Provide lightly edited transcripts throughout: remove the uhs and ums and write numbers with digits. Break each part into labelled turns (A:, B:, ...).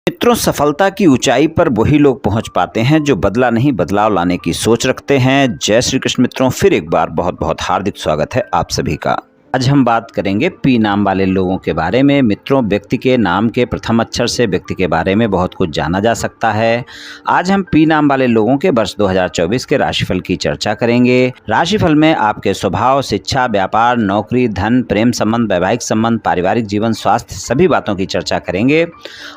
A: मित्रों, सफलता की ऊंचाई पर वही लोग पहुंच पाते हैं जो बदला नहीं बदलाव लाने की सोच रखते हैं। जय श्री कृष्ण मित्रों, फिर एक बार बहुत बहुत हार्दिक स्वागत है आप सभी का। आज हम बात करेंगे पी नाम वाले लोगों के बारे में। मित्रों, व्यक्ति के नाम के प्रथम अक्षर से व्यक्ति के बारे में बहुत कुछ जाना जा सकता है। आज हम पी नाम वाले लोगों के वर्ष 2024 के राशिफल की चर्चा करेंगे। राशिफल में आपके स्वभाव, शिक्षा, व्यापार, नौकरी, धन, प्रेम संबंध, वैवाहिक संबंध, पारिवारिक जीवन, स्वास्थ्य, सभी बातों की चर्चा करेंगे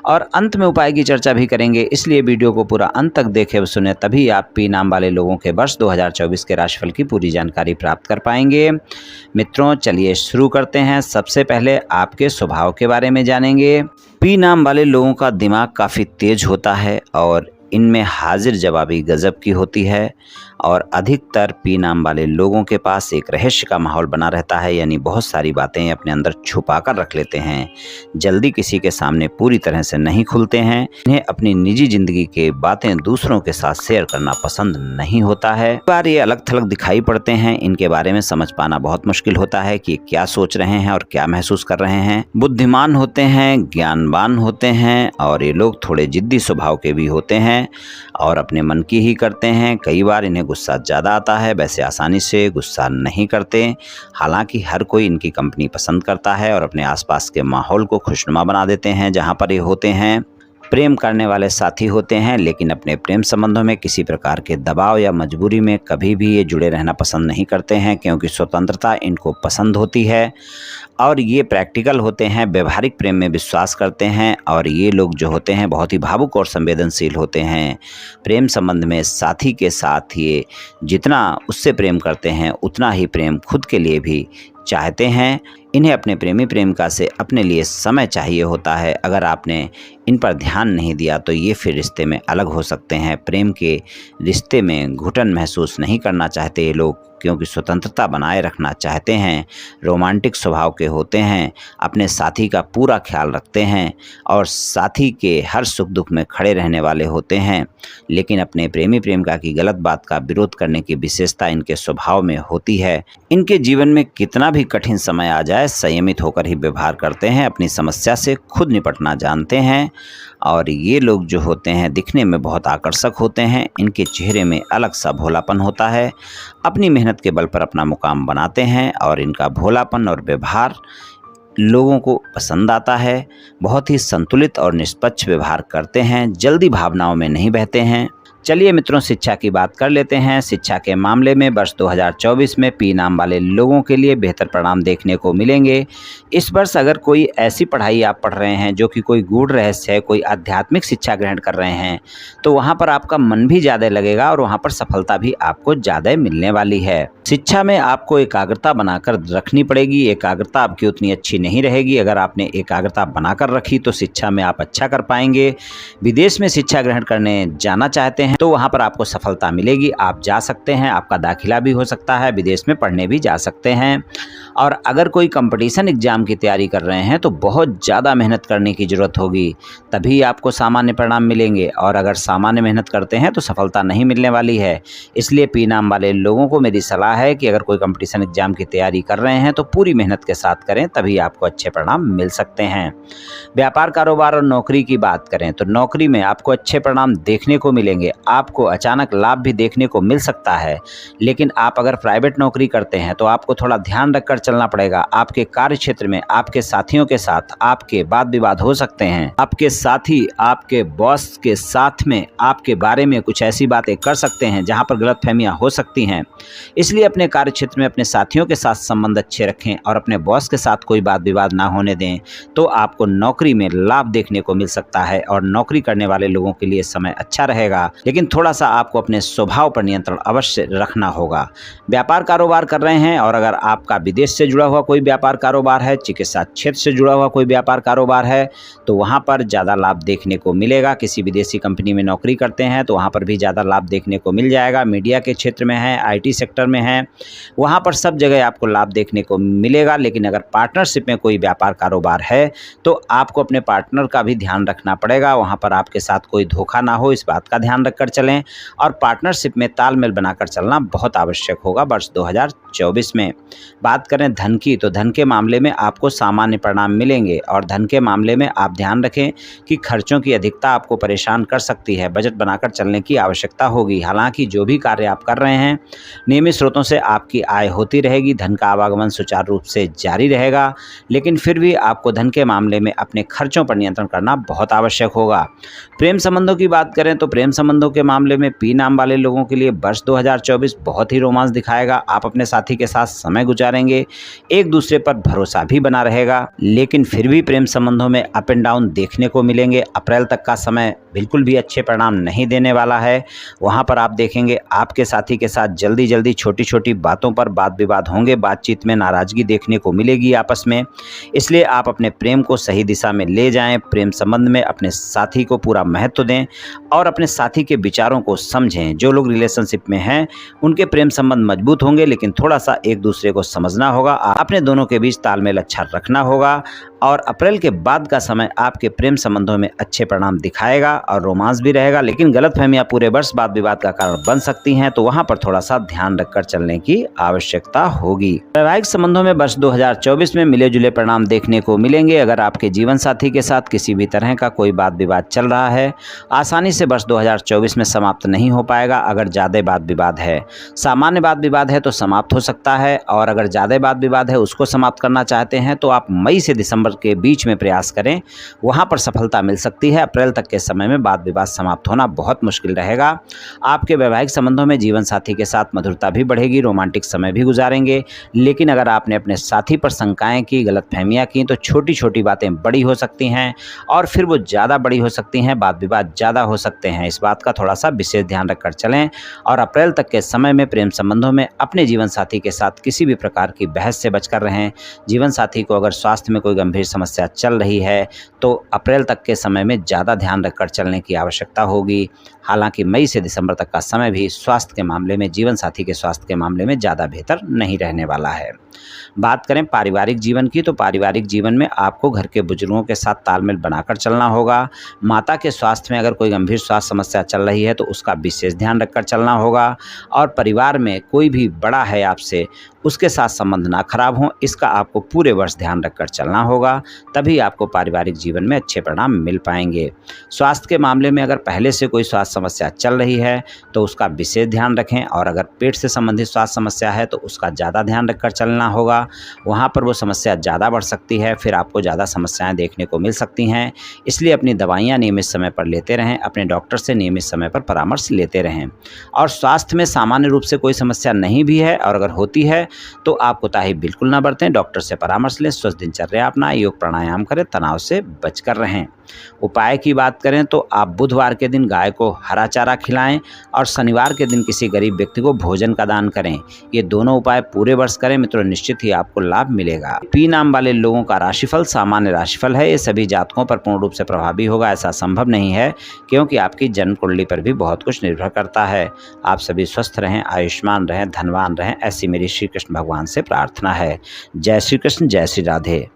A: और अंत में उपाय की चर्चा भी करेंगे। इसलिए वीडियो को पूरा अंत तक देखें और सुने, तभी आप पी नाम वाले लोगों के वर्ष 2024 के राशिफल की पूरी जानकारी प्राप्त कर पाएंगे। मित्रों, चलिए शुरू करते हैं। सबसे पहले आपके स्वभाव के बारे में जानेंगे। पी नाम वाले लोगों का दिमाग काफ़ी तेज होता है और इनमें हाजिर जवाबी गजब की होती है और अधिकतर पी नाम वाले लोगों के पास एक रहस्य का माहौल बना रहता है, यानी बहुत सारी बातें अपने अंदर छुपा कर रख लेते हैं। जल्दी किसी के सामने पूरी तरह से नहीं खुलते हैं। इन्हें अपनी निजी जिंदगी के बातें दूसरों के साथ शेयर करना पसंद नहीं होता है। कई बार ये अलग थलग दिखाई पड़ते हैं। इनके बारे में समझ पाना बहुत मुश्किल होता है कि क्या सोच रहे हैं और क्या महसूस कर रहे हैं। बुद्धिमान होते हैं, ज्ञानवान होते हैं और ये लोग थोड़े जिद्दी स्वभाव के भी होते हैं और अपने मन की ही करते हैं। कई बार इन्हें गुस्सा ज़्यादा आता है, वैसे आसानी से गुस्सा नहीं करते। हालांकि हर कोई इनकी कंपनी पसंद करता है और अपने आसपास के माहौल को खुशनुमा बना देते हैं जहां पर ये होते हैं। प्रेम करने वाले साथी होते हैं, लेकिन अपने प्रेम संबंधों में किसी प्रकार के दबाव या मजबूरी में कभी भी ये जुड़े रहना पसंद नहीं करते हैं, क्योंकि स्वतंत्रता इनको पसंद होती है और ये प्रैक्टिकल होते हैं, व्यवहारिक प्रेम में विश्वास करते हैं और ये लोग जो होते हैं बहुत ही भावुक और संवेदनशील होते हैं। प्रेम संबंध में साथी के साथ ये जितना उससे प्रेम करते हैं उतना ही प्रेम खुद के लिए भी चाहते हैं। इन्हें अपने प्रेमी प्रेमिका से अपने लिए समय चाहिए होता है। अगर आपने इन पर ध्यान नहीं दिया तो ये फिर रिश्ते में अलग हो सकते हैं। प्रेम के रिश्ते में घुटन महसूस नहीं करना चाहते ये लोग, क्योंकि स्वतंत्रता बनाए रखना चाहते हैं। रोमांटिक स्वभाव के होते हैं, अपने साथी का पूरा ख्याल रखते हैं और साथी के हर सुख दुख में खड़े रहने वाले होते हैं। लेकिन अपने प्रेमी प्रेमिका की गलत बात का विरोध करने की विशेषता इनके स्वभाव में होती है। इनके जीवन में कितना भी कठिन समय आ जाए, संयमित होकर ही व्यवहार करते हैं। अपनी समस्या से खुद निपटना जानते हैं और ये लोग जो होते हैं दिखने में बहुत आकर्षक होते हैं। इनके चेहरे में अलग सा भोलापन होता है। अपनी मेहनत के बल पर अपना मुकाम बनाते हैं और इनका भोलापन और व्यवहार लोगों को पसंद आता है। बहुत ही संतुलित और निष्पक्ष व्यवहार करते हैं, जल्दी भावनाओं में नहीं बहते हैं। चलिए मित्रों, शिक्षा की बात कर लेते हैं। शिक्षा के मामले में वर्ष 2024 में पी नाम वाले लोगों के लिए बेहतर परिणाम देखने को मिलेंगे। इस वर्ष अगर कोई ऐसी पढ़ाई आप पढ़ रहे हैं जो कि कोई गूढ़ रहस्य है, कोई आध्यात्मिक शिक्षा ग्रहण कर रहे हैं, तो वहाँ पर आपका मन भी ज़्यादा लगेगा और वहाँ पर सफलता भी आपको ज़्यादा मिलने वाली है। शिक्षा में आपको एकाग्रता बनाकर रखनी पड़ेगी। एकाग्रता आपकी उतनी अच्छी नहीं रहेगी। अगर आपने एकाग्रता बनाकर रखी तो शिक्षा में आप अच्छा कर पाएंगे। विदेश में शिक्षा ग्रहण करने जाना चाहते हैं तो वहाँ पर आपको सफलता मिलेगी। आप जा सकते हैं, आपका दाखिला भी हो सकता है, विदेश में पढ़ने भी जा सकते हैं। और अगर कोई कंपटीशन एग्जाम की तैयारी कर रहे हैं तो बहुत ज़्यादा मेहनत करने की ज़रूरत होगी, तभी आपको सामान्य परिणाम मिलेंगे। और अगर सामान्य मेहनत करते हैं तो सफलता नहीं मिलने वाली है। इसलिए पी नाम वाले लोगों को मेरी सलाह है कि अगर कोई कंपटीशन एग्जाम की तैयारी कर रहे हैं तो पूरी मेहनत के साथ करें, तभी आपको अच्छे परिणाम मिल सकते हैं। व्यापार, कारोबार और नौकरी की बात करें तो नौकरी में आपको अच्छे परिणाम देखने को मिलेंगे। आपको अचानक लाभ भी देखने को मिल सकता है। लेकिन आप अगर प्राइवेट नौकरी करते हैं तो आपको थोड़ा ध्यान रखकर चलना पड़ेगा। आपके कार्य क्षेत्र में आपके साथियों के साथ आपके वाद विवाद हो सकते हैं। आपके साथी आपके बॉस के साथ में आपके बारे में कुछ ऐसी बातें कर सकते हैं जहां पर गलतफहमियां हो सकती हैं। इसलिए अपने कार्य क्षेत्र में अपने साथियों के साथ संबंध अच्छे रखें और अपने बॉस के साथ कोई वाद विवाद ना होने दें, तो आपको नौकरी में लाभ देखने को मिल सकता है और नौकरी करने वाले लोगों के लिए समय अच्छा रहेगा। लेकिन थोड़ा सा आपको अपने स्वभाव पर नियंत्रण अवश्य रखना होगा। व्यापार कारोबार कर रहे हैं और अगर आपका विदेश से जुड़ा हुआ कोई व्यापार कारोबार है, चिकित्सा क्षेत्र से जुड़ा हुआ कोई व्यापार कारोबार है, तो वहां पर ज़्यादा लाभ देखने को मिलेगा। किसी विदेशी कंपनी में नौकरी करते हैं तो वहां पर भी ज़्यादा लाभ देखने को मिल जाएगा। मीडिया के क्षेत्र में है, IT सेक्टर में है, वहां पर सब जगह आपको लाभ देखने को मिलेगा। लेकिन अगर पार्टनरशिप में कोई व्यापार कारोबार है तो आपको अपने पार्टनर का भी ध्यान रखना पड़ेगा। वहां पर आपके साथ कोई धोखा ना हो, इस बात का ध्यान रखकर रखकर चलें और पार्टनरशिप में तालमेल बनाकर चलना बहुत आवश्यक होगा वर्ष 2024 में। बात करें धन की, तो धन के मामले में आपको सामान्य परिणाम मिलेंगे और धन के मामले में आप ध्यान रखें कि खर्चों की अधिकता आपको परेशान कर सकती है। बजट बनाकर चलने की आवश्यकता होगी। हालांकि जो भी कार्य आप कर रहे हैं नियमित स्रोतों से आपकी आय होती रहेगी, धन का आवागमन सुचारू रूप से जारी रहेगा, लेकिन फिर भी आपको धन के मामले में अपने खर्चों पर नियंत्रण करना बहुत आवश्यक होगा। प्रेम संबंधों की बात करें तो प्रेम संबंधों के मामले में पी नाम वाले लोगों के लिए वर्ष 2024 बहुत ही रोमांस दिखाएगा। आप अपने साथी के साथ समय गुजारेंगे, एक दूसरे पर भरोसा भी बना रहेगा, लेकिन फिर भी प्रेम संबंधों में अप एंड डाउन देखने को मिलेंगे। अप्रैल तक का समय बिल्कुल भी अच्छे परिणाम नहीं देने वाला है। वहाँ पर आप देखेंगे आपके साथी के साथ जल्दी जल्दी छोटी छोटी बातों पर वाद विवाद होंगे, बातचीत में नाराजगी देखने को मिलेगी आपस में। इसलिए आप अपने प्रेम को सही दिशा में ले जाएं, प्रेम संबंध में अपने साथी को पूरा महत्व दें और अपने साथी के विचारों को समझें। जो लोग रिलेशनशिप में हैं उनके प्रेम संबंध मजबूत होंगे, लेकिन थोड़ा सा एक दूसरे को समझना होगा, अपने दोनों के बीच तालमेल अच्छा रखना होगा और अप्रैल के बाद का समय आपके प्रेम संबंधों में अच्छे परिणाम दिखाएगा और रोमांस भी रहेगा, लेकिन गलतफहमियां पूरे वर्ष वाद विवाद का कारण बन सकती हैं, तो वहां पर थोड़ा सा ध्यान रखकर चलने की आवश्यकता होगी। वैवाहिक संबंधों में वर्ष 2024 में मिले जुले परिणाम देखने को मिलेंगे। अगर आपके जीवन साथी के साथ किसी भी तरह का कोई वाद विवाद चल रहा है, आसानी से वर्ष 2024 में समाप्त नहीं हो पाएगा। अगर ज़्यादा वाद विवाद है, सामान्य वाद विवाद है तो समाप्त हो सकता है, और अगर ज़्यादा वाद विवाद है उसको समाप्त करना चाहते हैं तो आप मई से दिसंबर के बीच में प्रयास करें, वहां पर सफलता मिल सकती है। अप्रैल तक के समय में वाद विवाद समाप्त होना बहुत मुश्किल रहेगा। आपके वैवाहिक संबंधों में जीवन साथी के साथ मधुरता भी बढ़ेगी, रोमांटिक समय भी गुजारेंगे, लेकिन अगर आपने अपने साथी पर शंकाएं की, गलतफहमियां की, तो छोटी छोटी बातें बड़ी हो सकती हैं और फिर वो ज़्यादा बड़ी हो सकती हैं, वाद विवाद ज़्यादा हो सकते हैं। इस बात का थोड़ा सा विशेष ध्यान रखकर चलें और अप्रैल तक के समय में प्रेम संबंधों में अपने जीवन साथी के साथ किसी भी प्रकार की बहस से बचकर रहें। जीवन साथी को अगर स्वास्थ्य में कोई गंभीर समस्या चल रही है तो अप्रैल तक के समय में ज़्यादा ध्यान रखकर चलने की आवश्यकता होगी। हालांकि मई से दिसंबर तक का समय भी स्वास्थ्य के मामले में, जीवन साथी के स्वास्थ्य के मामले में ज़्यादा बेहतर नहीं रहने वाला है। बात करें पारिवारिक जीवन की, तो पारिवारिक जीवन में आपको घर के बुजुर्गों के साथ तालमेल बनाकर चलना होगा। माता के स्वास्थ्य में अगर कोई गंभीर स्वास्थ्य समस्या चल रही है तो उसका विशेष ध्यान रखकर चलना होगा, और परिवार में कोई भी बड़ा है आपसे, उसके साथ संबंध ना खराब हों, इसका आपको पूरे वर्ष ध्यान रखकर चलना होगा, तभी आपको पारिवारिक जीवन में अच्छे परिणाम मिल पाएंगे। स्वास्थ्य के मामले में अगर पहले से कोई स्वास्थ्य समस्या चल रही है तो उसका विशेष ध्यान रखें, और अगर पेट से संबंधित स्वास्थ्य समस्या है तो उसका ज़्यादा ध्यान रखकर चलना होगा। वहाँ पर वो समस्या ज़्यादा बढ़ सकती है, फिर आपको ज़्यादा समस्याएं देखने को मिल सकती हैं। इसलिए अपनी दवाइयाँ नियमित समय पर लेते रहें, अपने डॉक्टर से नियमित समय पर परामर्श लेते रहें। और स्वास्थ्य में सामान्य रूप से कोई समस्या नहीं भी है, और अगर होती है तो आप कोताही बिल्कुल ना बरतें, डॉक्टर से परामर्श लें, स्वस्थ दिनचर्या अपनाएं, योग प्राणायाम करें, तनाव से बचकर रहें। उपाय की बात करें तो आप बुधवार के दिन गाय को हरा चारा खिलाएं और शनिवार के दिन किसी गरीब व्यक्ति को भोजन का दान करें। ये दोनों उपाय पूरे वर्ष करें मित्रों, निश्चित ही आपको लाभ मिलेगा। पी नाम वाले लोगों का राशिफल सामान्य राशिफल है। ये सभी जातकों पर पूर्ण रूप से प्रभावी होगा ऐसा संभव नहीं है, क्योंकि आपकी जन्म कुंडली पर भी बहुत कुछ निर्भर करता है। आप सभी स्वस्थ रहें, आयुष्मान रहें, धनवान रहें, ऐसी मेरी श्री कृष्ण भगवान से प्रार्थना है। जय श्री कृष्ण, जय श्री राधे।